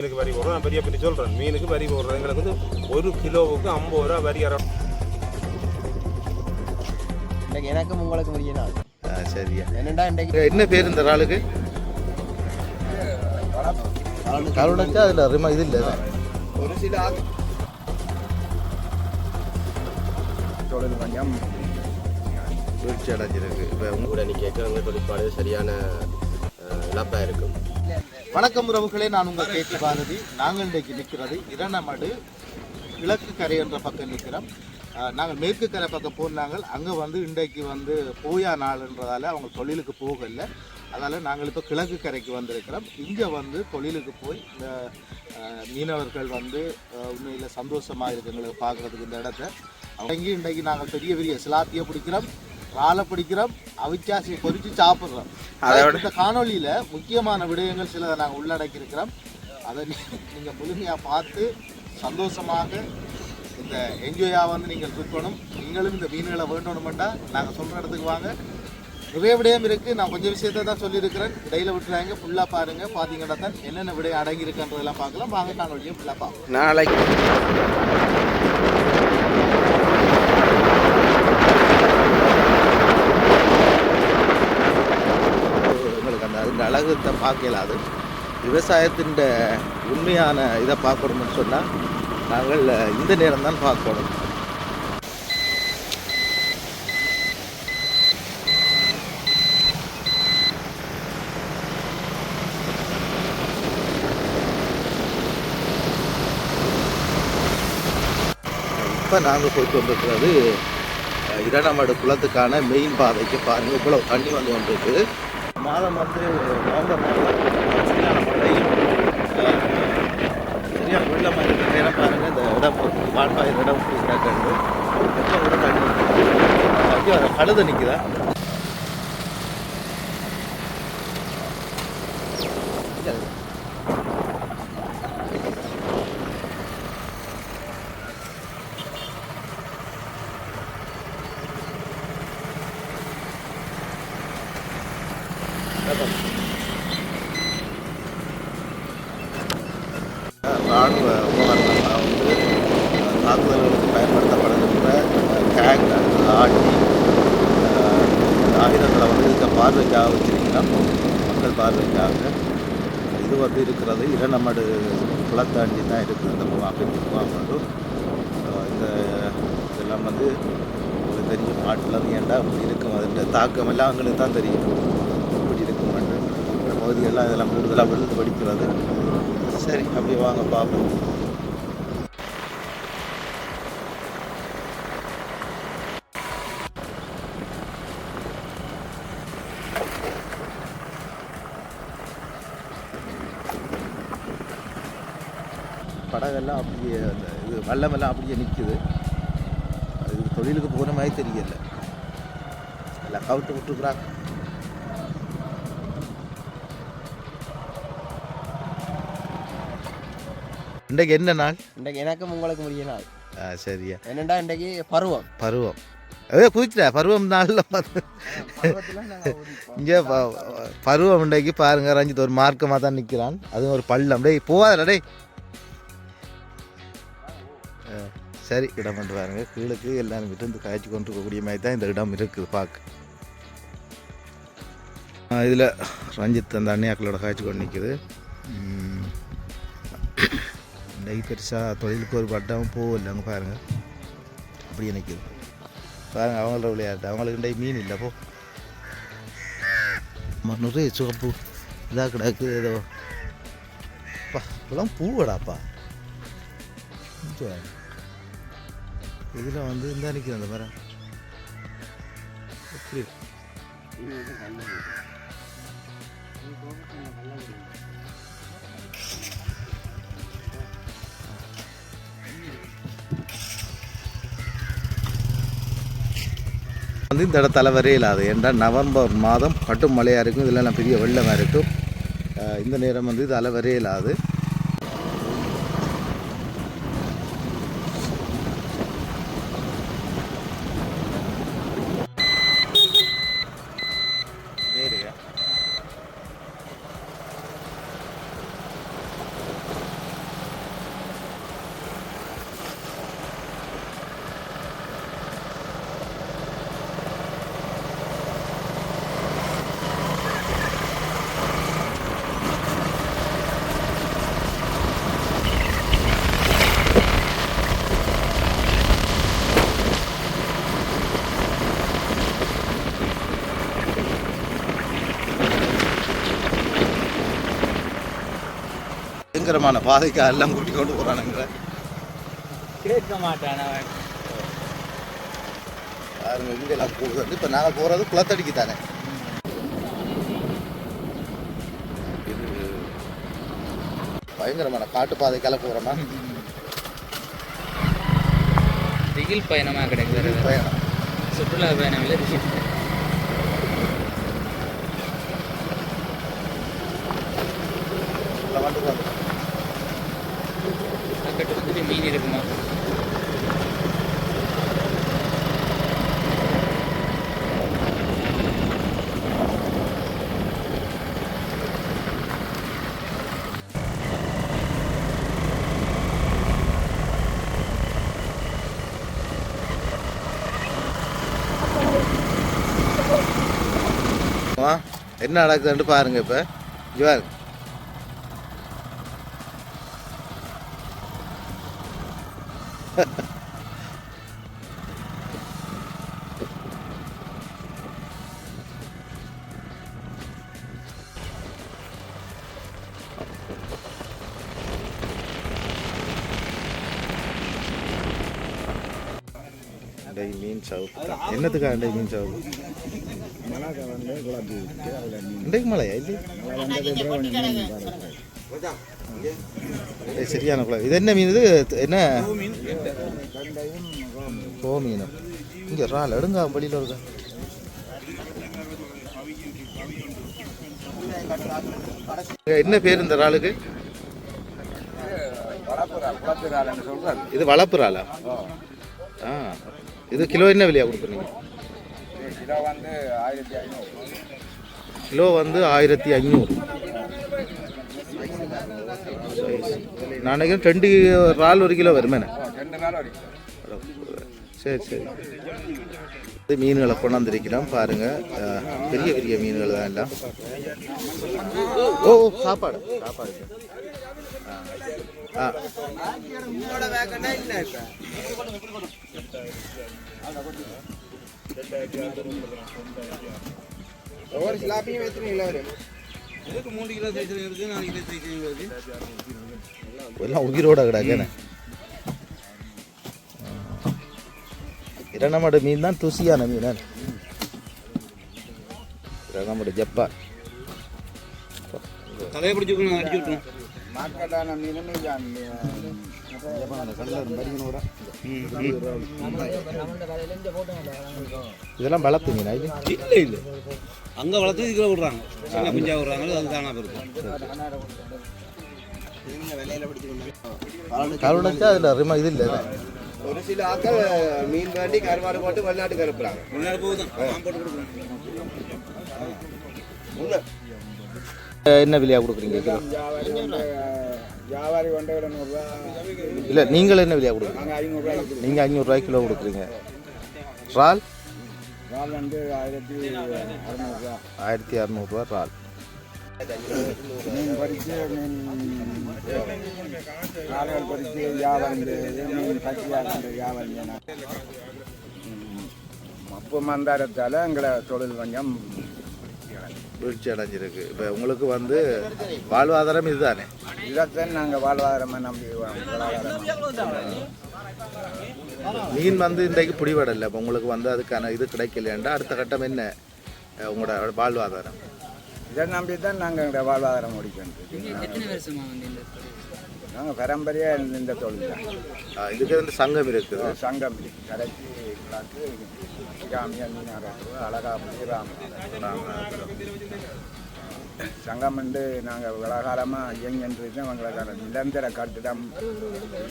மீனுக்கு வரி போடுறோம். நான் பெரிய பண்ணி சொல்கிறேன், மீனுக்கு வரி போடுறது எங்களுக்கு வந்து 1 கிலோவுக்கு 50 ரூபா வரி எனக்கும் உங்களுக்கு முடிய நாள். சரியா என்னடா என்ன பேர் இந்த ஆளுக்கு? கருணச்சா அதில் அருமா இது இல்லை ஒரு சில கொஞ்சம் வீழ்ச்சி அடைஞ்சிருக்கு. இப்போ கூட நீ கேட்குறவங்க தொழிற்பாடு சரியான இழப்பாக இருக்கும். வணக்கம் உறவுகளே, நான் உங்கள் கேட்டி பாரதி. நாங்கள் இன்றைக்கு நிற்கிறது இரணமடு கிழக்கு கரை என்ற பக்கம் நிற்கிறோம். நாங்கள் மேற்கு கரை பக்கம் போனாங்க. அங்கே வந்து இன்றைக்கு வந்து போயா நாள்ன்றதால அவங்க தொழிலுக்கு போகலை. அதால் நாங்கள் இப்போ கிழக்கு கரைக்கு வந்திருக்கிறோம். இங்கே வந்து தொழிலுக்கு போய் இந்த மீனவர்கள் வந்து உண்மையில் சந்தோஷமாக இருக்குது எங்களுக்கு பார்க்குறதுக்கு இந்த இடத்த. அவங்க இன்றைக்கு நாங்கள் பெரிய பெரிய சிலாப்பியை பிடிக்கிறோம், ராலை பிடிக்கிறோம், அவிச்சாசி பொறிச்சு சாப்பிட்றோம். இந்த காணொலியில் முக்கியமான விடயங்கள் சிலதை நாங்கள் உள்ளடக்கி இருக்கிறோம். அதை நீங்கள் முழுமையாக பார்த்து சந்தோஷமாக இந்த என்ஜாயாக வந்து நீங்கள் இருக்கணும். நீங்களும் இந்த மீன்களை வேண்டணுமெண்டா நாங்கள் சொல்கிற இடத்துக்கு வாங்க. நிறைய விடயம் இருக்குது. நான் கொஞ்சம் விஷயத்தை தான் சொல்லியிருக்கிறேன், இடையில விட்டுறாங்க. ஃபுல்லாக பாருங்கள். பார்த்தீங்கன்னா தான் என்னென்ன விடயம் அடங்கியிருக்குன்றதெல்லாம் பார்க்கலாம். வாங்க காணொலியை ஃபுல்லாக பார்க்கலாம். நாளைக்கு அந்த அழகத்தை பார்க்கலாது. விவசாயத்தின் உண்மையான இதை பார்க்கணும்னு சொன்னால் நாங்கள் இந்த நேரம் தான் பார்க்கணும். இப்போ நாங்கள் போயிட்டு வந்துருக்கிறது இரணமடு குளத்துக்கான மெயின் பாதைக்கு. பாருங்கள், இவ்வளோ தண்ணி வந்து கொண்டிருக்கு. மாதம் வந்து நவம்பர் மாதம் சரியான மழையும் சரியாக வெள்ளமாக இருக்கிற நேரம் பாருங்கள். இந்த இடம் வாழ்வாயிர இடம் கிடக்கிறது. எப்போ கூட தண்ணி ஐயோ கழுத நிற்குதா? ராணுவ உபகரணமாக வந்து தாக்குதல்களுக்கு பயன்படுத்தப்படுகின்ற டேங்க், ஆட்டி ஆயுதங்களை வந்து இதுக்கு பார்வைக்காக வச்சிருக்கிறோம், மக்கள் பார்வைக்காக. இது வந்து இருக்கிறது இரணமடு குளத்தாண்டி தான் இருக்குது. இந்த முகாம் இந்த இதெல்லாம் வந்து ஒரு தெரியும். நாட்டில் ஏன்டா இப்படி இருக்கும், அதோட தாக்கம் எல்லாம் அவங்களுக்கு தான் தெரியும் இப்படி இருக்கும். இந்த பகுதியெல்லாம் இதெல்லாம் கூடுதலாக விழுந்து படிக்கிறது. சரி, அப்படி வாங்க பார்ப்போம். படகெல்லாம் அப்படியே அந்த இது வல்லமெல்லாம் அப்படியே நிற்குது. அது தொழிலுக்கு போகிற மாதிரி தெரியல. எல்லாம் கவுட்டு விட்டுருக்குறாங்க. இன்றைக்கு என்ன நாள்? இன்றைக்கு எனக்கும் உங்களுக்கு முடிய நாள். சரியா. என்னடா இன்றைக்கு பருவம். அதே புதிச்சிட்டா பருவம் நாளில் பார்த்து இங்கே பருவம் இன்றைக்கு பாருங்க. ரஞ்சித் ஒரு மார்க்கமாக தான் நிற்கிறான். அதுவும் ஒரு பள்ளம். டேய் போவாதடா டேய். சரி, இடம் வந்து பாருங்க. கீழுக்கு எல்லாரும் விட்டு காய்ச்சி கொண்டு இருக்கக்கூடிய மாதிரி தான் இந்த இடம் இருக்குது பார்க்க. இதில் ரஞ்சித் அந்த அண்ணியாக்களோட காய்ச்சி கொண்டு நிற்குது. இன்றைக்கு பெருசாக தொழிலுக்கு ஒரு பட்டம் போகல. அங்கே பாருங்கள் அப்படியே நிற்குது. பாருங்கள் அவங்களோட விளையாட்டு. அவங்களுக்கு இன்றைக்கு மீன் இல்லை. போ நிறைய சிவப்பு இதாக கிடக்கு. ஏதோ பா இப்பெல்லாம் பூவடாப்பா. இதில் வந்து இந்த நிற்கிது அந்த மரம் எப்படி வந்து இந்த இடத்துல வரையில் அது என்றால் நவம்பர் மாதம் கட்டும் மழையாக இருக்கும். இதெல்லாம் பெரிய வெள்ளமாக இருக்கும். இந்த நேரம் வந்து இது அலை வரையிலாது. பயங்கரமான பாதைக்கு எல்லாம் கூட்டி கொண்டு போகிறானுங்க. கேட்க மாட்டான் அவன். பாருங்க இங்கெல்லாம் போகுது. இப்போ நாங்கள் போகிறது குளத்தடிக்கு தானே. இது பயங்கரமான காட்டு பாதைக்கெல்லாம் போகிறோமா? திகில் பயணமாக கிடைக்கிறது. பயணம் சுற்றுலா பயணம் இல்லை, திகில். கட்டுப்பட்டு மீன் இருக்குமா? என்ன நடக்குதுன்னு பாருங்க. இப்போ இவர் மீன் சவுப்பு என்னத்துக்காக மீன் சவுப்பு இன்றைக்கு மழையா இது சரியான குளம். இது என்ன மீன்? இது என்ன கோ மீனும் இங்கே ரால் எடுங்க வழியில் இருக்க. என்ன பேர் இந்த ராலுக்கு? இது வளர்ப்பு ராலா? ஆ, இது கிலோ என்ன விலையா கொடுக்குறீங்க? கிலோ வந்து 1500. நான் நினைக்கிறேன் 2 இறால் 1 கிலோ வருமே. சரி சரி. இது மீன்களை கொண்டாந்துருக்கிறோம் பாருங்க. பெரிய பெரிய மீன்கள் தான் எல்லாம். ஓ சாப்பாடு சாப்பாடு. ஆ ஒவ்வொரு சிலாப்பியும் எத்தனை வரும்? இதுக்கு 3 கிலோ சைஸ் இருக்கு, 4 கிலோ சைஸ் இருக்கு. எல்லாம் உயிரோட கிடக்குன்னு. இரணமட மீன் தான் துசியான மீன். இரணமட ஜப்பான் தலையை பிடிச்சிக்கணும், அடிச்சு விட்டுரும். மார்க்கெட்டான மீன் இதெல்லாம் வளர்த்து மீனா? இது இல்லை இல்லை, அங்கே வளர்த்து இதுக்குள்ள விடுறாங்க, சின்ன குஞ்சா விடுறாங்க, அது தானா இருக்கும். கருடைச்சா அதில் ரிமா இது இல்லை. ஒரு சில ஆக்கள் மீன் வேண்டி கருவாடு போட்டு வெளிநாட்டுக்கு அனுப்புறாங்க. வெளிநாடு போகுதான் போட்டு கொடுக்கணும். என்ன விலையாக கொடுக்குறீங்க கிலோ? வியாபாரி 200 ரூபா. இல்லை நீங்கள் என்ன விலையாக கொடுக்குறீங்க? நாங்கள் 500 ரூபாய்க்கு. நீங்கள் 500 ரூபாய்க்கு கிலோ கொடுக்குறீங்க. இறால் இறால் வந்து 1600 ரூபா. 1600 ரூபா இறால். மீன் பறித்து மீன் காலைகள் பறித்து வியாபாரம் மீன் பச்சியாக வியாபாரம். மப்பு மந்தாரத்தால் எங்களை தொழில் கொஞ்சம் வீழ்ச்சி அடைஞ்சிருக்கு. இப்போ உங்களுக்கு வந்து வாழ்வாதாரம் இதுதானே? இதைத்தான் நாங்கள் வாழ்வாதாரமாக நம்பி மீன் வந்து இன்றைக்கு பிடிபடலை. இப்போ உங்களுக்கு வந்து அதுக்கான இது கிடைக்கலையாண்டா அடுத்த கட்டம் என்ன உங்களோட வாழ்வாதாரம்? இதை நம்பி தான் நாங்கள் எங்களோட வாழ்வாதாரம் முடிக்கணும். நாங்கள் பரம்பரையாக இந்த தொழில் தான். இதுக்கு வந்து சங்கம் இருக்குது. சங்கம் இருக்குது. கடைச்சி விளாக்கு ஜாமியல் மீனாக அழகாக சங்கம் வந்து நாங்கள் விவகாரமாக இயங்கின்றது எங்களுக்கான நிரந்தர கட்டிடம்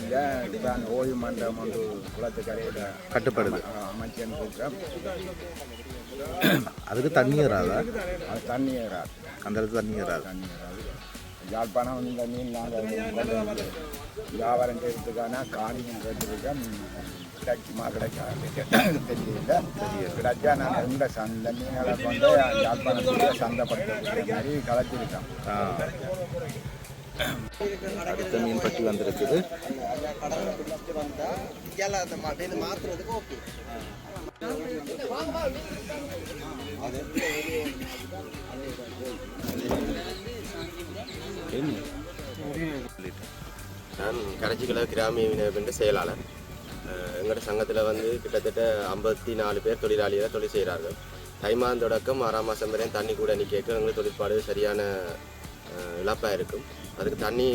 இல்லை. இப்போ ஓய்வு மன்றம் ஒன்று குளத்துக்கரையில் கட்டுப்படுது அமைச்சிருக்கோம். அதுக்கு தண்ணி வராதா? அது தண்ணி வராது. அந்த இடத்துல தண்ணி வராது. தண்ணி வராது. யாழ்ப்பாணம் இந்த மீன் நாங்கள் வியாபாரம் செய்யறதுக்கான காணியும் கேட்டிருக்கோம். கிடைக்குமா கிடைக்காது தெரியல. கிடைச்சா நாங்கள் இந்த மீன்களை கொண்டு யாழ்ப்பாணத்தில் சந்தைப்படுத்த மாதிரி கலத்திருக்கோம். அடுத்த மீன் பட்டி வந்திருக்குது. நான் கரைச்சிக்கல கிராமிய விநியோக செயலாளர். எங்களோட சங்கத்தில் வந்து கிட்டத்தட்ட 54 பேர் தொழிலாளிகளை தொழில் செய்கிறார்கள். தை மாதம் தொடக்கம் 6ஆம் மாதம் வரையும் தண்ணி கூட கேட்க எங்களுக்கு தொழிற்பாடு சரியான இழப்பாக இருக்கும். அதுக்கு தண்ணி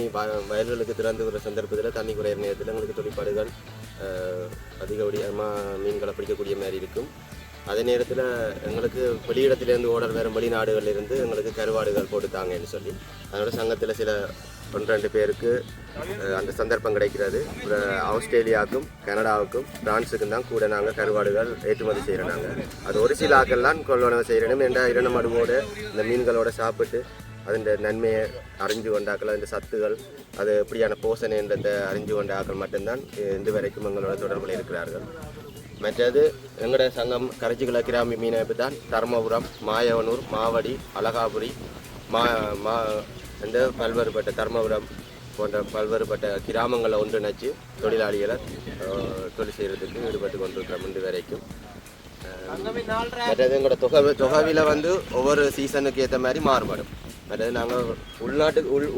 வயல்களுக்கு திறந்து வர சந்தர்ப்பத்தில் தண்ணி குறையிற நேரத்தில் எங்களுக்கு தொழிற்பாடுகள் அதிகப்படியாக மீன்களை பிடிக்கக்கூடிய மாதிரி இருக்கும். அதே நேரத்தில் எங்களுக்கு வெளியிடத்திலேருந்து ஓடர் வேறு வெளிநாடுகளிலிருந்து எங்களுக்கு கருவாடுகள் போட்டுத்தாங்கன்னு சொல்லி அதோட சங்கத்தில் சில 1-2 பேருக்கு அந்த சந்தர்ப்பம் கிடைக்கிறது. ஆஸ்திரேலியாவுக்கும் கனடாவுக்கும் பிரான்ஸுக்கும் தான் கூட நாங்கள் கருவாடுகள் ஏற்றுமதி செய்கிறோம். நாங்கள் அது ஒரு சில ஆக்கள்லாம் கொள்வனவு செய்கிறோம். என்ற இரணமடுவோடு இந்த மீன்களோடு சாப்பிட்டு அதன் நன்மையை அறிஞ்சு கொண்டாக்கள், அதன் சத்துகள், அது எப்படியான போஷணைன்றதை அறிஞ்சு கொண்ட ஆக்கள் மட்டும்தான் இன்று வரைக்கும் எங்களோட தொடர்பில் இருக்கிறார்கள். மற்றது எங்களோட சங்கம் கரைச்சிக்குள கிராமி மீனமைப்பு தான் தர்மபுரம், மாயவனூர், மாவடி, அழகாபுரி, இந்த பல்வேறுபட்ட தர்மபுரம் போன்ற பல்வேறுபட்ட கிராமங்களை ஒன்றிணைச்சு தொழிலாளிகளை தொழில் செய்கிறதுக்கு ஈடுபட்டு கொண்டிருக்கிறோம் இன்று வரைக்கும். மற்றது எங்களோட தொகையில் வந்து ஒவ்வொரு சீசனுக்கு ஏற்ற மாதிரி மாறுபடும். மற்றது நாங்கள்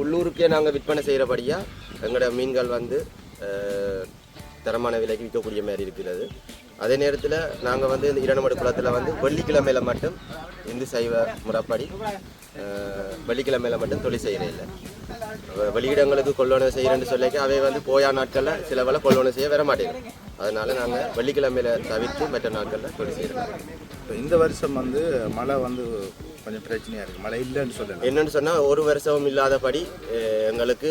உள்ளூருக்கே நாங்கள் விற்பனை செய்கிறபடியாக எங்களோட மீன்கள் வந்து தரமான விலைக்கு விற்கக்கூடிய மாதிரி இருக்கிறது. அதே நேரத்தில் நாங்கள் வந்து இந்த இரணமடு குளத்தில் வந்து வெள்ளிக்கிழமையில் மட்டும் இந்து சைவ முறைப்படி வெள்ளிக்கிழமையில் மட்டும் தொழில் செய்கிறே இல்லை. வெளியிடங்களுக்கு கொள்ளோனை செய்கிறேன்னு சொல்லிக்க அவை வந்து போயா நாட்களில் சில வேலை கொள்ளோனை செய்ய வர மாட்டேங்குது. அதனால நாங்கள் வெள்ளிக்கிழமையில் தவிர்த்து மற்ற நாட்களில் தொழில் செய்கிறோம். இப்போ இந்த வருஷம் வந்து மழை வந்து கொஞ்சம் பிரச்சனையாக இருக்குது. மழை இல்லைன்னு சொல்லணும். என்னென்னு சொன்னால் ஒரு வருஷமும் இல்லாதபடி எங்களுக்கு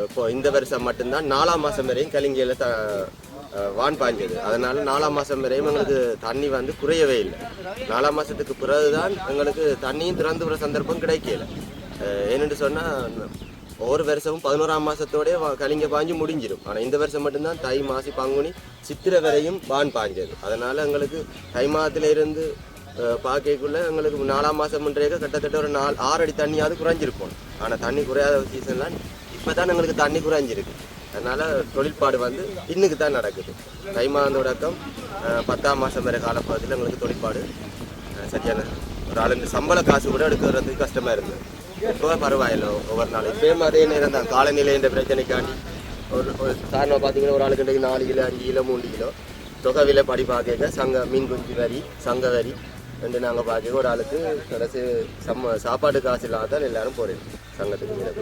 இப்போ இந்த வருஷம் மட்டும்தான் 4ஆம் மாதம் வரையும் கலிங்கியில் வான் பாய்ஞ்சது. அதனால் 4ஆம் மாதம் வரையும் எங்களுக்கு தண்ணி வந்து குறையவே இல்லை. 4ஆம் மாதத்துக்கு பிறகுதான் எங்களுக்கு தண்ணியும் திறந்து விட சந்தர்ப்பம் கிடைக்கல. ஏன்னு சொன்னால் ஒவ்வொரு வருஷமும் 11ஆம் மாதத்தோடய கலிங்க பாஞ்சு முடிஞ்சிடும். ஆனால் இந்த வருஷம் மட்டும்தான் தை, மாசி, பங்குனி, சித்திரை வரையும் வான் பாய்ஞ்சது. அதனால் எங்களுக்கு தை மாதத்திலிருந்து பார்க்கக்குள்ளே எங்களுக்கு 4ஆம் மாதம்ன்றேக்க கிட்டத்தட்ட ஒரு 6 அடி தண்ணியாவது குறைஞ்சிருக்கும். ஆனால் தண்ணி குறையாத சீசன்லாம் இப்போ தான் எங்களுக்கு தண்ணி குறைஞ்சிருக்கு. அதனால் தொழிற்பாடு வந்து இன்னுக்கு தான் நடக்குது. தை மாதம் தொடக்கம் 10ஆம் மாதம் வரை காலப்பகுதியில் எங்களுக்கு தொழிற்பாடு சரியான ஒரு ஆளுக்கு சம்பள காசு கூட எடுக்கிறதுக்கு கஷ்டமாக இருந்தது. இப்போ பரவாயில்லை ஒவ்வொரு நாள். இப்போயும் அதே நேரம் தான் காலநிலை என்ற பிரச்சனைக்காண்டி ஒரு சாரணம் பார்த்தீங்கன்னா ஒரு ஆளுக்கு 4 கிலோ, 5 கிலோ, 3 கிலோ தொகைவில படி பார்க்க சங்க மீன் குஞ்சு வரி, சங்க வரி ரெண்டு நாங்கள் பார்க்க ஒரு ஆளுக்கு கடைசி சாப்பாடு காசு இல்லாதான் எல்லாரும் போகிறேன் சங்கத்துக்கு மீன்.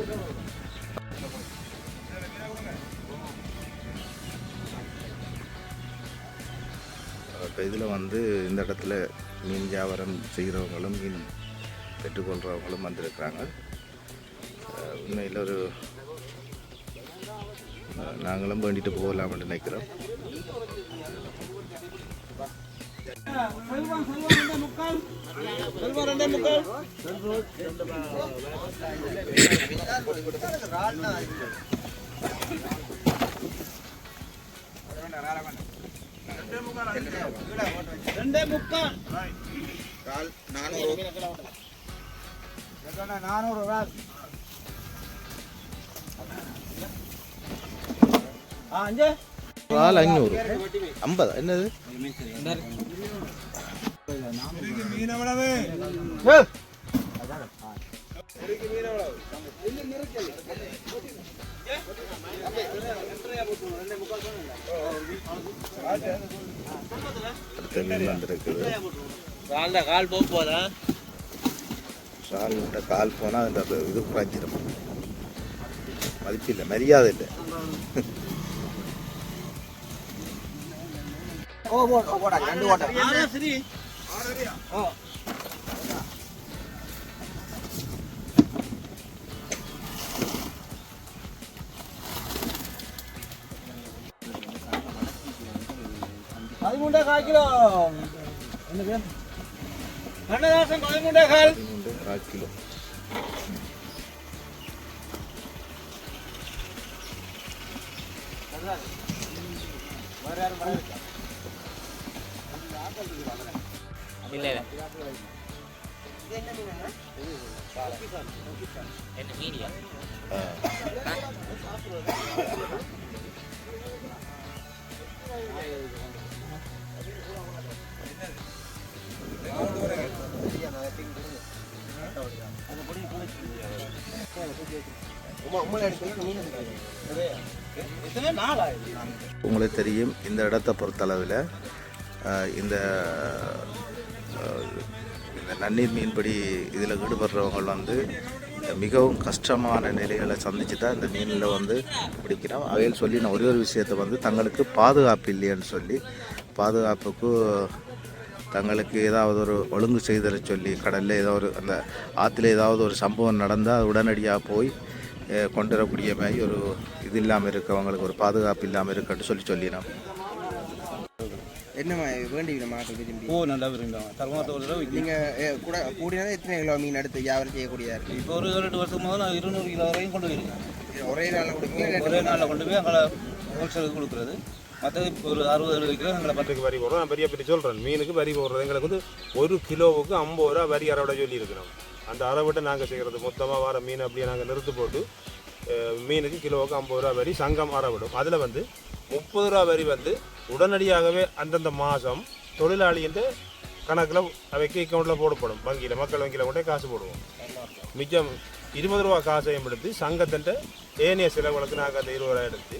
இப்போ இதில் வந்து இந்த இடத்துல மீன் வியாபாரம் செய்கிறவங்களும் மீன் பெற்றுக்கொள்கிறவங்களும் வந்திருக்கிறாங்க. உண்மையில் ஒரு நாங்களும் வேண்டிட்டு போகலாம்னு நினைக்கிறோம். இறால் 500, 50 என்னது? வந்திருக்குது. கால் போதா ஷால்கிட்ட கால் போனால் அந்த இது குறைஞ்சிடும். மதிப்பு இல்லை, மரியாதை இல்லை. கிலோ உங்களுக்கு தெரியும் இந்த இடத்தை பொறுத்தளவில் இந்த இந்த நன்னீர் மீன்பிடி இதில் ஈடுபடுறவங்க வந்து மிகவும் கஷ்டமான நிலைகளை சந்தித்து தான் இந்த மீனில் வந்து பிடிக்கிறோம். அவையில் சொல்லி நான் ஒரே ஒரு விஷயத்தை வந்து தங்களுக்கு பாதுகாப்பு இல்லைன்னு சொல்லி பாதுகாப்புக்கு தங்களுக்கு ஏதாவது ஒரு ஒழுங்கு செய்தலை சொல்லி கடலில் ஏதோ ஒரு அந்த ஆற்றுல ஏதாவது ஒரு சம்பவம் நடந்தால் அது உடனடியாக போய் கொண்டு வரக்கூடிய மாதிரி ஒரு இது இல்லாமல் இருக்கவங்களுக்கு ஒரு பாதுகாப்பு இல்லாமல் இருக்கட்டு சொல்லினோம். என்ன வேண்டிய மாக்கள் விரும்பி நல்லா விரும்புவாங்க தர்மத்தோட நீங்கள் கூட கூடினாலும் எத்தனை கிலோ மீன் எடுத்து வியாபாரம் செய்யக்கூடிய இருக்கு? இப்போ ஒரு 2 வருஷம் முதல் நான் 200 கிலோ வரையும் கொண்டு போயிருக்கேன். ஒரே நாளில் கொடுப்பீங்க? ஒரே நாளில் கொண்டு போய் எங்களை ஹோல்சேலுக்கு கொடுக்குறது. மற்றது ஒரு 60-70 கிலோ எங்களை பத்துக்கு வரி போடுறோம். நான் பெரிய பெரிய சொல்கிறேன், மீனுக்கு வரி போடுறது எங்களுக்கு வந்து 1 கிலோவுக்கு 50 ரூபா வரி அறவிட சொல்லியிருக்கிறோம். அந்த அறவிட்ட நாங்கள் செய்கிறது மொத்தமாக வர மீன் அப்படியே நாங்கள் நிறுத்து போட்டு மீனுக்கு கிலோவுக்கு 50 ரூபா வரி சங்கம் அறவிடும். அதில் வந்து 30 ரூபா வரி வந்து உடனடியாகவே அந்தந்த மாதம் தொழிலாளின்ற கணக்கில் அவைக்கு அக்கௌண்ட்டில் போடப்படும். வங்கியில் மக்கள் வங்கியில் கொண்டே காசு போடுவோம். மிச்சம் 20 ரூபா காசையும் எடுத்து சங்கத்தின் ஏனைய செலவுகளுக்கு நாங்கள் அந்த 20 ரூபா எடுத்து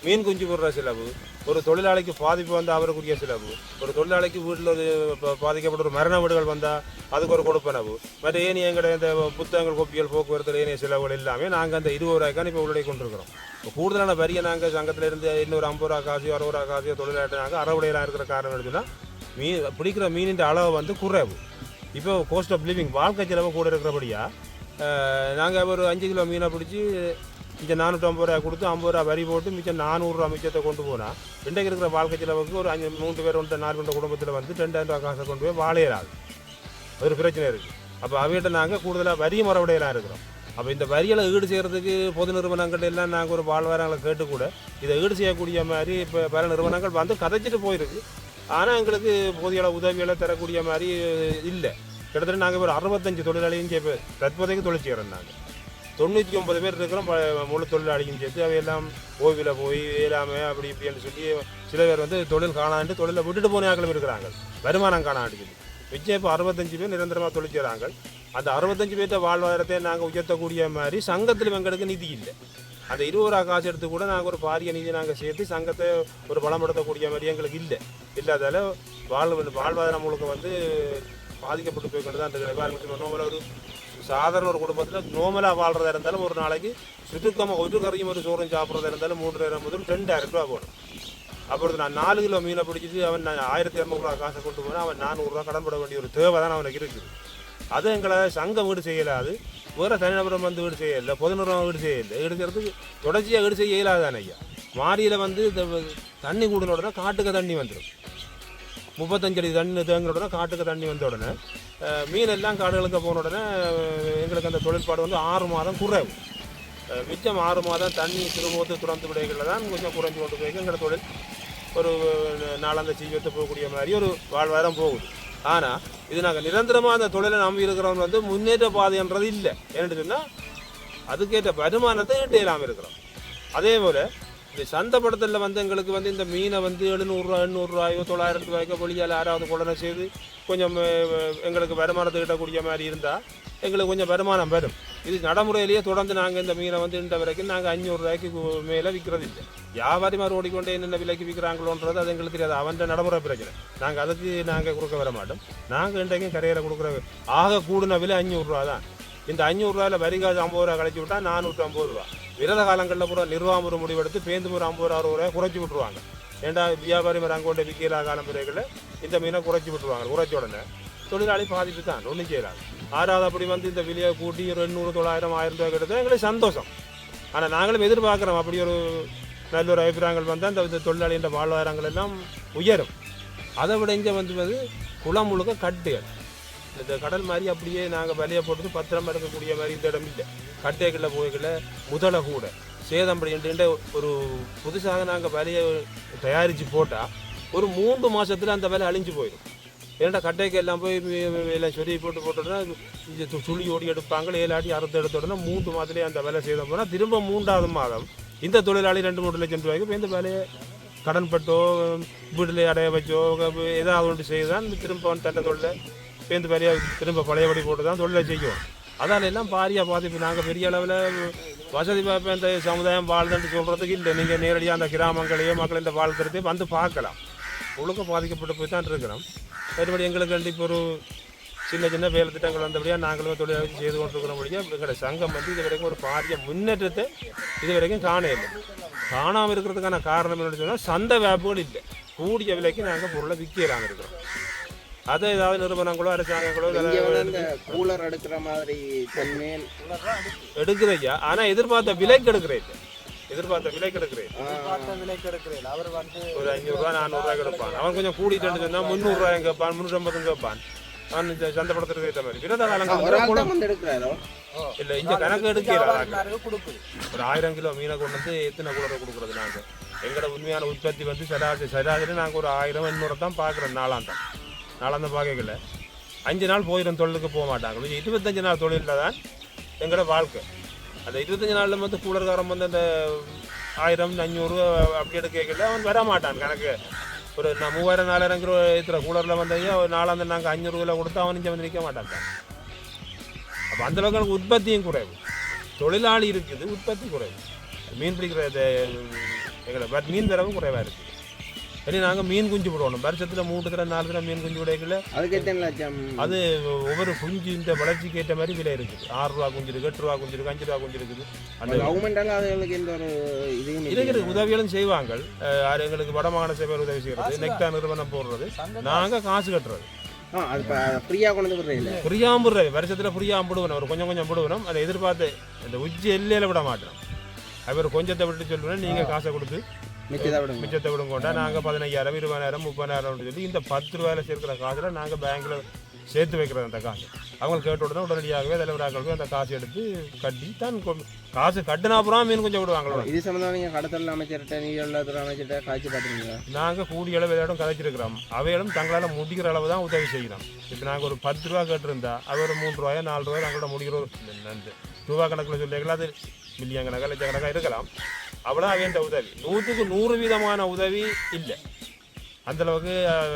மீன் குஞ்சு போடுற செலவு, ஒரு தொழிலாளிக்கு பாதிப்பு வந்தால் அவருக்குரிய செலவு, ஒரு தொழிலாளிக்கு வீட்டில் ஒரு பாதிக்கப்பட்ட ஒரு மரண வீடுகள் வந்தால் அதுக்கு ஒரு கொடுப்பனவு, மற்ற ஏனைய எங்களுடைய இந்த புத்தகங்கள் கோப்பியல் போக்குவரத்து ஏனைய செலவுகள் எல்லாமே நாங்கள் அந்த 20 ரூபாய்க்கான இப்போ உள்ளே கொண்டிருக்கிறோம். இப்போ கூடுதலான வரியை நாங்கள் சங்கத்தில் இருந்து இன்னொரு 50 ரூபா காசையோ 60 ரூபா காசையோ தொழிலாளி நாங்கள் அறவுடையெல்லாம் இருக்கிற காரணம் எடுத்துன்னா பிடிக்கிற மீனின் அளவு வந்து குறைவு. இப்போ கோஸ்ட் ஆஃப் லிவிங் வாழ்க்கை செலவு கூட இருக்கிறபடியாக நாங்கள் ஒரு 5 கிலோ மீனை பிடிச்சி மிச்சம் 450 ரூபா கொடுத்து 50 ரூபா வரி போட்டு மிச்சம் 400 ரூபா மிச்சத்தை கொண்டு போனால் இன்றைக்கு இருக்கிற வாழ்க்கை செலவுக்கு ஒரு 3 பேர் 4 பேர் குடும்பத்தில் வந்து 2000 ரூபா காசை கொண்டு போய் வாழையிறாது. ஒரு பிரச்சனை இருக்குது. அப்போ அவைகிட்ட நாங்கள் கூடுதலாக வரி மரவுடையெல்லாம் இருக்கிறோம். அப்போ இந்த வரிகளை ஈடு செய்கிறதுக்கு பொது நிறுவனங்கள் எல்லாம் நாங்கள் ஒரு வாழ்வாரங்களை கேட்டு கூட இதை ஈடு செய்யக்கூடிய மாதிரி இப்போ பல நிறுவனங்கள் வந்து கதைச்சிட்டு போயிருக்கு. ஆனால் எங்களுக்கு போதிய அளவு உதவிகளை தரக்கூடிய மாதிரி இல்லை. கிட்டத்தட்ட நாங்கள் ஒரு 65 தொழிலாளியும் தற்போதைக்கு தொழில் செய்கிறோம். நாங்கள் 99 பேர் இருக்கிறோம் முழு தொழிலாளியும் சேர்த்து அவையெல்லாம் ஓய்வில் போய் இயலாமல் அப்படி இப்படின்னு சொல்லி சில பேர் வந்து தொழில் காணாண்டு தொழிலை விட்டுட்டு போன ஆக்களும் இருக்கிறாங்க. வருமானம் காணாண்டு சொல்லி மிச்சம் இப்போ 65 பேர் நிரந்தரமாக தொழில் செய்கிறாங்க. அந்த 65 பேர்த்த வாழ்வாதாரத்தை நாங்கள் உயர்த்தக்கூடிய மாதிரி சங்கத்தில் எங்களுக்கு நிதி இல்லை. அந்த 20 ரூபா காசு எடுத்து கூட நாங்கள் ஒரு பாரிய நிதி நாங்கள் சேர்த்து சங்கத்தை ஒரு பலப்படுத்தக்கூடிய மாதிரி எங்களுக்கு இல்லை. இல்லாதால வாழ்வாதாரம் முழுக்க வந்து பாதிக்கப்பட்டு போய்கொண்டு தான் அந்த ஒரு சாதாரண ஒரு குடும்பத்தில் நோமலாக வாழ்றதா இருந்தாலும் ஒரு நாளைக்கு சுருக்கமாக ஒரு கறியும் ஒரு சோறும் சாப்பிட்றதா இருந்தாலும் 3000 முதல் 2000 ரூபா போடும். அப்புறம் நான் 4 கிலோ மீனை பிடிச்சிட்டு அவன் 1200 ரூபா காசை கொண்டு போனால் அவன் 400 ரூபா கடன் பட வேண்டிய ஒரு தேவை தான் அவனுக்கு இருக்குது. அது எங்களை சங்கம் வீடு செய்யலாது, வேறு தனிநபரம் வந்து வீடு செய்யலை, பொது நிறுவனம் வீடு செய்யலை. ஈடு செய்கிறதுக்கு தொடர்ச்சியாக ஈடு செய்ய இயலாதானே ஐயா. மாரியில் வந்து இந்த தண்ணி கூடின உடனே காட்டுக்கு தண்ணி வந்துடும். 35 அடி தண்ணி தேங்கின உடனே காட்டுக்கு தண்ணி வந்த உடனே மீன் எல்லாம் காடுகளுக்கு போன உடனே எங்களுக்கு அந்த தொழிற்பாடு வந்து 6 மாதம் குறைவு. மிச்சம் 6 மாதம் தண்ணி திரும்போத்து துறந்து விடைகளில் தான் கொஞ்சம் குறைஞ்சி கொண்டு போய் எங்கள் தொழில் ஒரு நாளாந்த ஜீவியத்தை போகக்கூடிய மாதிரி ஒரு வாழ்வாதாரம் போகுது. ஆனால் இது நாங்கள் நிரந்தரமாக அந்த தொழிலை நம்பி இருக்கிறவங்க வந்து முன்னேற்ற பாதைன்றது இல்லை. ஏன்னு சொன்னால் அதுக்கேற்ற வருமானத்தை ஈட்ட இல்லாமல் இருக்கிறோம். அதே போல் இந்த சந்தைப்படத்தில் வந்து எங்களுக்கு வந்து இந்த மீனை வந்து 700 ரூபா 800 ரூபாயோ 900 ரூபாய்க்கோ வெளியால் யாராவது கொள்ளனை செய்து கொஞ்சம் எங்களுக்கு வருமானத்தை ஈட்டக்கூடிய மாதிரி இருந்தால் எங்களுக்கு கொஞ்சம் வருமானம் வரும். இது நடைமுறையிலேயே தொடர்ந்து நாங்கள் இந்த மீனை வந்து இன்ற வரைக்கும் நாங்கள் 500 ரூபாய்க்கு மேலே விற்கிறது இல்லை. வியாபாரி மாதிரி ஓடிக்கொண்டே என்னென்ன விலைக்கு விற்கிறாங்களோன்றது அது எங்களுக்கு தெரியாது. அவன் நடைமுறை பிரச்சனை. நாங்கள் கொடுக்க வர மாட்டோம். நாங்கள் இன்றைக்கும் கரையில் கொடுக்குற ஆக கூடின விலை 500 ரூபா தான். இந்த 500 ரூபாயில் வரி காசு 50 ரூபா கழிச்சு விட்டால் 450 ரூபா. விரத காலங்களில் பூரா நிர்வாகம் ஒரு முடிவெடுத்து பேருந்து ஒரு 50 ரூபா 60 ரூபாய் குறைச்சி விட்டுருவாங்க. ஏன்டா வியாபாரி மாதிரி அங்கே கொண்டு விற்கிற காலம் பிறகுகளில் இந்த மீனை குறைச்சி விட்டுருவாங்க. குறைச்ச உடனே தொழிலாளி பாதிப்பு தான் ஒன்றும் செய்யலாம். 6வது அப்படி வந்து இந்த விலையை கூட்டி ஒரு 800 900 1000 ரூபாய் கிட்டத்தட்ட எங்களுக்கு சந்தோஷம். ஆனால் நாங்களும் எதிர்பார்க்குறோம் அப்படி ஒரு நல்ல ஒரு அபிப்பிராயங்கள் வந்தால் இந்த தொழிலாளின்ற வாழ்வாதாரங்கள் எல்லாம் உயரும். அதை விட இங்கே வந்து குளம் முழுக்க கட்டுகள் இந்த கடல் மாதிரி அப்படியே நாங்கள் விலையை போட்டு பத்திரமா இருக்கக்கூடிய மாதிரி இந்த இடம் இல்லை. கட்டைகளில் போய்களை முதலை கூட சேதம்படின்ற ஒரு புதுசாக நாங்கள் விலையை தயாரித்து போட்டால் ஒரு 3 மாதத்தில் அந்த விலை அழிஞ்சு போயிடும். ஏன்னா கட்டைக்கு எல்லாம் போய் எல்லாம் சொல்லி போட்டுட்டோன்னா சுழி ஓடி எடுப்பாங்க. 7 ஆட்டி அறுத்து எடுத்த உடனே 3 மாதத்துலேயே அந்த விலை சேதம் போனால் திரும்ப 3வது மாதம் இந்த தொழிலாளி 2-3 லட்சம் ரூபாய்க்கு இப்போ இந்த வேலையை கடன்பட்டோ வீட்டில் அடைய வச்சோ ஏதாவது ஒன்று செய்து தான் திரும்ப தண்டை தொழிலை பேருந்து வேலையை திரும்ப பழையபடி போட்டு தான் தொழிலை செய்யும். அதால எல்லாம் பாரியாக பாதிப்பு. நாங்கள் பெரிய அளவில் வசதி வாய்ப்பு இந்த சமுதாயம் வாழ்ந்துட்டு சொல்கிறதுக்கு இல்லை. நீங்கள் நேரடியாக அந்த கிராமங்களையோ மக்களின் வாழ்த்துறதையும் வந்து பார்க்கலாம். முழுக்க பாதிக்கப்பட்டு போய் தான் இருக்கிறோம். மறுபடி எங்களுக்கு இப்போ ஒரு சின்ன சின்ன வேலை திட்டங்கள் வந்தபடியாக நாங்களும் தொழிலாளி செய்து கொண்டிருக்கிறபடியாக எங்களோட சங்கம் வந்து இது வரைக்கும் ஒரு பாரிய முன்னேற்றத்தை இது வரைக்கும் காண இல்லை. காணாமல் இருக்கிறதுக்கான காரணம் என்னன்னு சொன்னால் சந்தை வாய்ப்புகள் இல்லை. கூடிய விலைக்கு நாங்கள் பொருளை விற்கலாமல் இருக்கிறோம். அதை ஏதாவது நிறுவனங்களோ அரசாங்கங்களோ கூலர் எடுக்கிற மாதிரி எடுக்கிறையா, ஆனால் எதிர்பார்த்த விலைக்கு எடுக்கிறேன். எதிர்பார்த்த விலைக்கு எடுக்கிறேன். அவர் வந்து ஒரு 500 ரூபா 400 ரூபாய் எடுப்பான். அவன் கொஞ்சம் கூட்டிட்டு சொன்னால் 300 ரூபாய் கேட்பான், 350 கேட்பான். அவன் சந்தைப்படுத்துறதுக்கு ஏற்ற மாதிரி விரத காலங்கள் இல்லை. இங்கே கணக்கு எடுக்கிறாங்க. ஒரு 1000 கிலோ மீனை கொண்டு வந்து எத்தனை கூலரை கொடுக்குறது? நாங்கள் எங்களோட உண்மையான உற்பத்தி வந்து சராசரி நாங்கள் ஒரு 1000 800 தான் பார்க்குறோம். நாளாந்தம் பார்க்கல. 5 நாள் போயிடும், தொழிலுக்கு போக மாட்டாங்க. 25 நாள் தொழிலில் தான் எங்களோட வாழ்க்கை. அந்த 25 நாளில் வந்து கூலர்காரம் வந்து அந்த 1000 500 அப்படி எடுக்கல அவன் வர மாட்டான். கணக்கு ஒரு 3000 4000 கிலோ இருக்கிற கூலரில் வந்ததையே ஒரு நாளாந்து நாங்கள் 500 கிலோ கொடுத்து அவன் இங்கே வந்து நிற்க மாட்டாங்க. அப்போ அந்தளவுக்கு எனக்கு உற்பத்தியும் குறைவு. தொழிலாளி இருக்குது, உற்பத்தி குறைவு. மீன் பிடிக்கிற எங்களை மீன் தரவும் குறைவாக இருக்குது. இனி நாங்கள் மீன் குஞ்சு போடணும். வருஷத்தில் 3 தடவை 4 தடவை மீன் குஞ்சு விடைக்கல. அதுக்கு எத்தனை லட்சம்? அது ஒவ்வொரு குஞ்சு இந்த வளர்ச்சிக்கு ஏற்ற மாதிரி விலை இருக்குது. 6 ரூபா குஞ்சு இருக்குது, 8 ரூபா குஞ்சு இருக்குது, 5 ரூபா குஞ்சு இருக்குது. அந்த கவர்மெண்டால் அதுகளுக்கு எந்த ஒரு இதுவும் இருக்கிற உதவிகளும் செய்வாங்க. எங்களுக்கு வடமாகாண சபை உதவி செய்கிறது, நெக்டா நிறுவனம் போடுறது, நாங்கள் காசு கட்டுறது. அது ஃப்ரீயாக கொண்டு வந்து விடுறீங்க? ஃப்ரீயாக விடுறது. வருஷத்தில் ஃப்ரீயாக விடுவோம். ஒரு கொஞ்சம் விடுவோம். அதை எதிர்பார்த்து இந்த உச்சி எல்லையில் விட மாட்டோம். அவர் கொஞ்சத்தை விட்டு சொல்லுவேன், நீங்கள் காசை கொடுத்து மிச்சத்தை விடும் கொண்டா நாங்கள் 15000 20000 30000 சொல்லி இந்த 10 ரூபாயில் சேர்க்கிற காசில் நாங்கள் பேங்க்கில் சேர்த்து வைக்கிறது. அந்த காசு அவங்க கேட்ட உடனே உடனடியாகவே தலைவராக்களுக்கு அந்த காசு எடுத்து கட்டி தான் காசு கட்டினா அப்புறம் மீன் கொஞ்சம் விடுவாங்களோ. இது சம்மந்தமாக நீங்கள் கடத்தல் அமைச்சர்கிட்ட நீர் அமைச்சர்கிட்ட காய்ச்சி பார்த்துருக்கீங்களா? நாங்கள் கூடிய அளவு இடம் கதைச்சிருக்கிறோம். அவையிலும் தங்களால் முடிக்கிற அளவு தான் உதவி செய்யணும். இப்போ நாங்கள் ஒரு 10 ரூபா கேட்டிருந்தா அவர் 3 ரூபாயோ 4 ரூபாயோ நாங்களோட முடிக்கிற ரூபா கணக்கில் சொல்லிக்கலாம். அது மில்லியன் கணக்காக லட்சக்கணக்காக இருக்கலாம். அவ்வளோ வேண்ட உதவி 100க்கு 100% உதவி இல்லை. அந்தளவுக்கு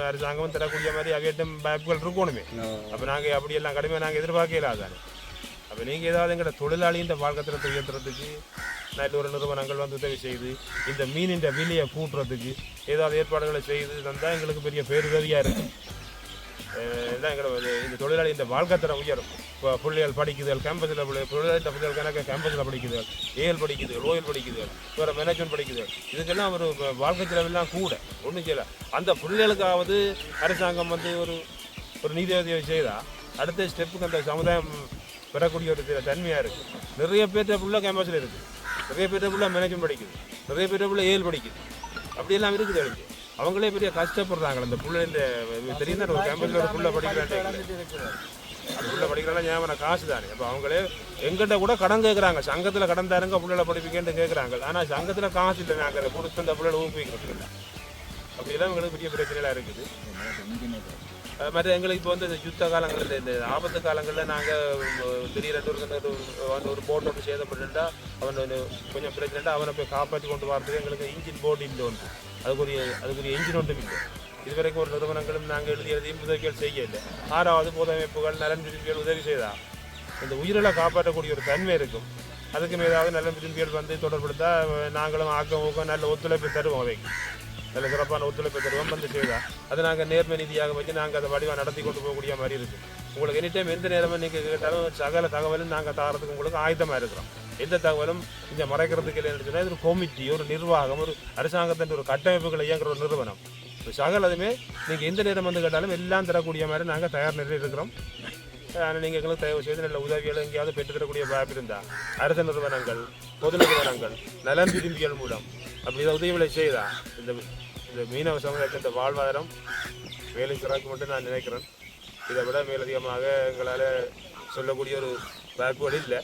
அரசாங்கம் தரக்கூடிய மாதிரி அவையிட்டும் வாய்ப்புகள் இருக்கணுமே. அப்போ நாங்கள் அப்படியெல்லாம் கடுமையாக நாங்கள் எதிர்பார்க்கலாதானே. அப்போ நீங்கள் ஏதாவது எங்களோட தொழிலாளியின் வாழ்க்கை தரத்தை உயர்த்துறதுக்கு நல்ல ஒரு நிறுவனங்கள் வந்து உதவி செய்து இந்த மீனின் விலையை கூட்டுறதுக்கு ஏதாவது ஏற்பாடுகளை செய்து தந்தால் எங்களுக்கு பெரிய பேருதவியாக இருக்கும். எங்களோட இந்த தொழிலாளி இந்த வாழ்க்கை தரம் உயரும். இப்போ பிள்ளைகள் படிக்குதல் கேம்பஸில் தொழிலாளி பிள்ளைகள் கணக்கு கேம்பஸில் படிக்குதல், ஏஎல் படிக்குதல், ஓஎல் படிக்குதல், வேறு மேனேஜ்மெண்ட் படிக்குதல். இதுக்கெல்லாம் ஒரு வாழ்க்கை செலவெல்லாம் கூட ஒன்றும் செய்யலை. அந்த பிள்ளைகளுக்காவது அரசாங்கம் வந்து ஒரு நிதி உதவி செய்தால் அடுத்த ஸ்டெப்புக்கு அந்த சமுதாயம் பெறக்கூடிய ஒரு தன்மையாக இருக்குது. நிறைய பேர்த்த பிள்ளை கேம்பஸில் இருக்குது, நிறைய பேர்த்த பிள்ளை மேனேஜ்மெண்ட் படிக்குது, நிறைய பேர்த்த பிள்ளை ஏஎல் படிக்குது. அப்படியெல்லாம் இருக்குது. எனக்கு அவங்களே பெரிய கஷ்டப்படுறாங்க. அந்த பிள்ளை தெரியும் தான் ஒரு கேம்பஸில் ஒரு பிள்ளை படிக்கிறாங்க. அந்த பிள்ளை படிக்கிறாங்க ஞாபகம் காசு தானே. அப்போ அவங்களே எங்கிட்ட கூட கடன் கேட்குறாங்க. சங்கத்தில் கடன் தாருங்க பிள்ளைகளை படிப்பிக்கேன்னு கேட்குறாங்க. ஆனால் சங்கத்தில் காசு இல்லை. நாங்கள் அதை கொடுத்து அந்த பிள்ளைகளை ஊக்குவிக்கிறது இல்லை. அப்படியெல்லாம் எங்களுக்கு பெரிய பிரச்சனைலாம் இருக்குது. மற்ற எங்களுக்கு இப்போ வந்து இந்த யுத்த காலங்களில் இந்த ஆபத்து காலங்களில் நாங்கள் திடீரென்று ஒரு போட் ஒன்று சேதப்பட்டுட்டா அவன் கொஞ்சம் பிரச்சனைட்டா அவனை போய் காப்பாற்றி கொண்டு வரதுக்கு எங்களுக்கு இன்ஜின் போர்டு இல்லை ஒன்று. அதுக்குரிய இன்ஜின் ஒன்றும் இல்லை. இதுவரைக்கும் ஒரு நிறுவனங்களும் நாங்கள் எழுதியதையும் உதவிகள் செய்ய இல்லை. 6வது பொதுமைப்புகள் நலன் விரும்பிகள் உதவி செய்தால் இந்த உயிரிழை காப்பாற்றக்கூடிய ஒரு தன்மை இருக்கும். அதுக்கும் ஏதாவது நலன் விரும்பிகள் வந்து தொடர்படுத்தால் நாங்களும் ஊக்கம் நல்ல ஒத்துழைப்பு தருவோம். அவைக்கு நல்ல சிறப்பான ஒத்துழைப்பு தருவோம் வந்து செய்தால் அதை நாங்கள் நேர்மை நிதியாக வச்சு நாங்கள் அதை வடிவாக நடத்தி கொண்டு போகக்கூடிய மாதிரி இருக்குது. உங்களுக்கு எனி டைம் எந்த நேரமும் நீங்கள் கேட்டாலும் சகல தகவலும் நாங்கள் தரத்துக்கு உங்களுக்கு ஆயத்தமாக இருக்கிறோம். எந்த தகவலும் இங்கே மறைக்கிறதுக்கு இல்லைன்னு சொன்னால் இது ஒரு கமிட்டி, ஒரு நிர்வாகம், ஒரு அரசாங்கத்தின் ஒரு கட்டமைப்புகளை இயங்குற ஒரு நிறுவனம். சகல் அதுவுமே நீங்கள் எந்த நேரம் வந்து கேட்டாலும் எல்லாம் தரக்கூடிய மாதிரி நாங்கள் தயார் நிலையில் இருக்கிறோம். ஆனால் நீங்கள் எங்களுக்கு தயவு செய்து நல்ல உதவிகளை எங்கேயாவது பெற்றுத்தரக்கூடிய வாய்ப்பு இருந்தால் அரசு நிறுவனங்கள், பொது நிறுவனங்கள், நலன் விரும்பிகள் மூலம் அப்படி இதை உதவிகளை செய்தால் இந்த மீனவ சமுதாயத்தின் இந்த வாழ்வாதாரம் வேலை சிறக்கு மட்டும் நான் நினைக்கிறேன். இதை விட மேலதிகமாக எங்களால் சொல்லக்கூடிய ஒரு வாய்ப்புகள் இல்லை.